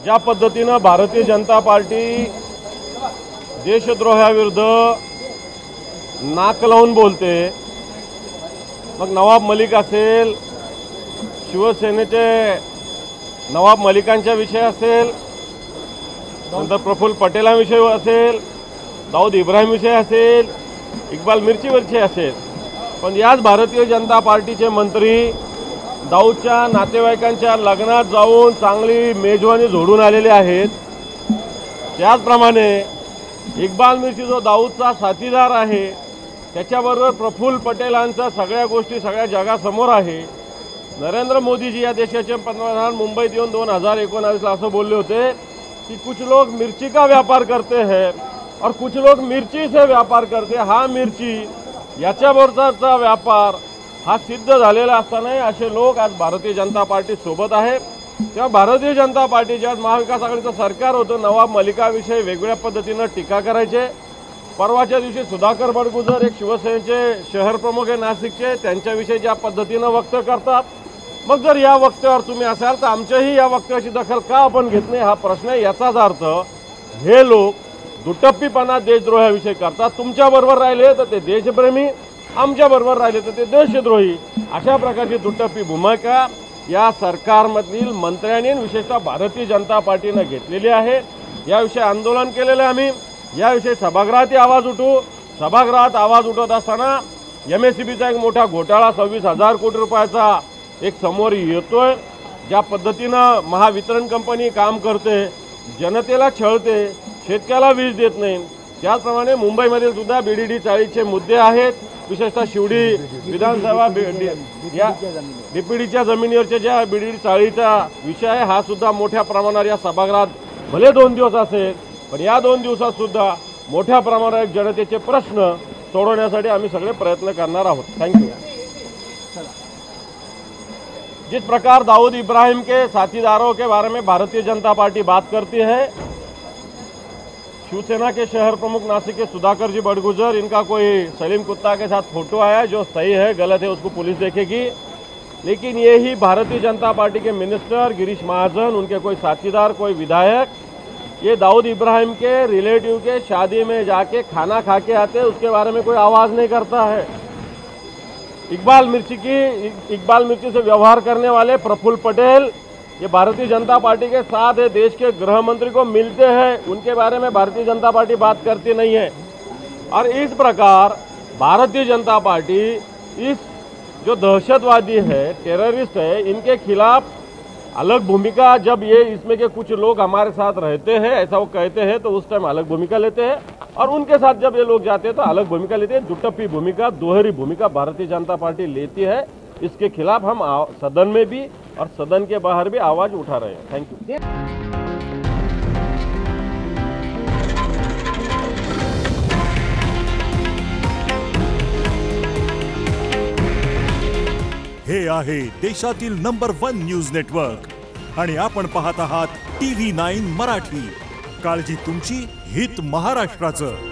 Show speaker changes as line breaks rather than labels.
ज्या पद्धतीनं भारतीय जनता पार्टी देशद्रोहाविरुद्ध नाक लावून बोलते, मग नवाब मलिक असेल, शिवसेनेचे नवाब मलिकांच्या विषय असेल, नंतर प्रफुल्ल पटेलांविषयी असेल, दाऊद इब्राहिम विषय असेल, इक्बाल मिर्चीवरचे असेल, पण याच भारतीय जनता पार्टीचे मंत्री दाऊदच्या नातेवाईकांच्या लग्नात जाऊन चांगली मेजवानी जोडून आलेले आहेत। त्याचप्रमाणे इक्बाल मिर्ची जो दाऊदचा साथीदार आहे त्याच्याबरोबर प्रफुल्ल पटेलांचा सगळ्या गोष्टी सगळ्या जगासमोर आहे। नरेंद्र मोदीजी या देशाचे पंतप्रधान मुंबईत येऊन 2019ला असं बोलले होते कि कुछ लोग मिर्ची का व्यापार करते हैं और कुछ लोग मिर्ची से व्यापार करते। हा मिर्ची याच्याबरोबरचा व्यापार हा सिद्ध झालेला असताना असे लोक आज भारतीय जनता पार्टी सोबत आहे। तेव्हा भारतीय जनता पार्टीच्या महाविकास आघाडीचं सरकार होतं, नवाब मलिकाविषयी वेगवेगळ्या पद्धतीनं टीका करायचे। परवाच्या दिवशी सुधाकर बडगुजर एक शिवसेनेचे शहर प्रमुख आहे नाशिकचे, त्यांच्याविषयी ज्या पद्धतीनं वक्तव्य करतात, मग जर या वक्तव्यावर तुम्ही असाल तर आमच्याही या वक्तव्याची दखल का आपण घेत नाही हा प्रश्न आहे। याचाच अर्थ हे लोक दुटप्पीपणा देशद्रोहाविषयी करतात। तुमच्याबरोबर राहिले तर ते देशप्रेमी, आमच्याबरोबर राहिले तर ते देशद्रोही, अशा प्रकारची दुटप्पी भूमिका या सरकारमधील मंत्र्यांनी विशेषतः भारतीय जनता पार्टीने घेतलेली आहे। याविषयी आंदोलन केलेले आम्ही, याविषयी सभागृहात आवाज उठवू। सभागृहात आवाज उठवत असताना MSCBचा एक मोठा घोटाळा 26,000 कोटी रुपयाचा एक समोर येतोय। ज्या पद्धतीनं महावितरण कंपनी काम करते, जनतेला छळते, शेतकऱ्याला वीज देत नाही, त्याचप्रमाणे मुंबईमध्ये सुद्धा BDD चाळीचे मुद्दे आहेत। विशेषतः शिवडी विधानसभा या DPDच्या जमिनीवरच्या ज्या BDD चाळीचा विषय आहे हा सुद्धा मोठ्या प्रमाणावर या सभागृहात भले 2 दिवस असेल, पण या 2 दिवसात सुद्धा मोठ्या प्रमाणावर जनतेचे प्रश्न सोडवण्यासाठी आम्ही सगळे प्रयत्न करणार आहोत। थँक्यू। जिस प्रकार दाऊद इब्राहिम के साथीदारों के बारे में भारतीय जनता पार्टी बात करती है, शिवसेना के शहर प्रमुख नासिक के सुधाकर जी बड़गुजर, इनका कोई सलीम कुत्ता के साथ फोटो आया जो सही है गलत है उसको पुलिस देखेगी, लेकिन यही भारतीय जनता पार्टी के मिनिस्टर गिरीश महाजन, उनके कोई साथीदार, कोई विधायक, ये दाऊद इब्राहिम के रिलेटिव के शादी में जाके खाना खा के आते, उसके बारे में कोई आवाज़ नहीं करता है। इक्बाल मिर्ची से व्यवहार करने वाले प्रफुल्ल पटेल ये भारतीय जनता पार्टी के साथ है, देश के गृह मंत्री को मिलते हैं, उनके बारे में भारतीय जनता पार्टी बात करती नहीं है। और इस प्रकार भारतीय जनता पार्टी इस जो दहशतवादी है, टेररिस्ट है, इनके खिलाफ अलग भूमिका, जब ये इसमें के कुछ लोग हमारे साथ रहते हैं ऐसा वो कहते हैं तो उस टाइम अलग भूमिका लेते हैं, और उनके साथ जब ये लोग जाते हैं तो अलग भूमिका लेते हैं। दुटप्पी भूमिका, दोहरी भूमिका भारतीय जनता पार्टी लेती है। इसके खिलाफ हम सदन में भी और सदन के बाहर भी आवाज उठा रहे हैं। Thank you.
हे आहे देशातील नंबर 1 न्यूज नेटवर्क आणि आपण पाहत आहात TV9 मराठी। काळजी तुमची, हित महाराष्ट्राचं।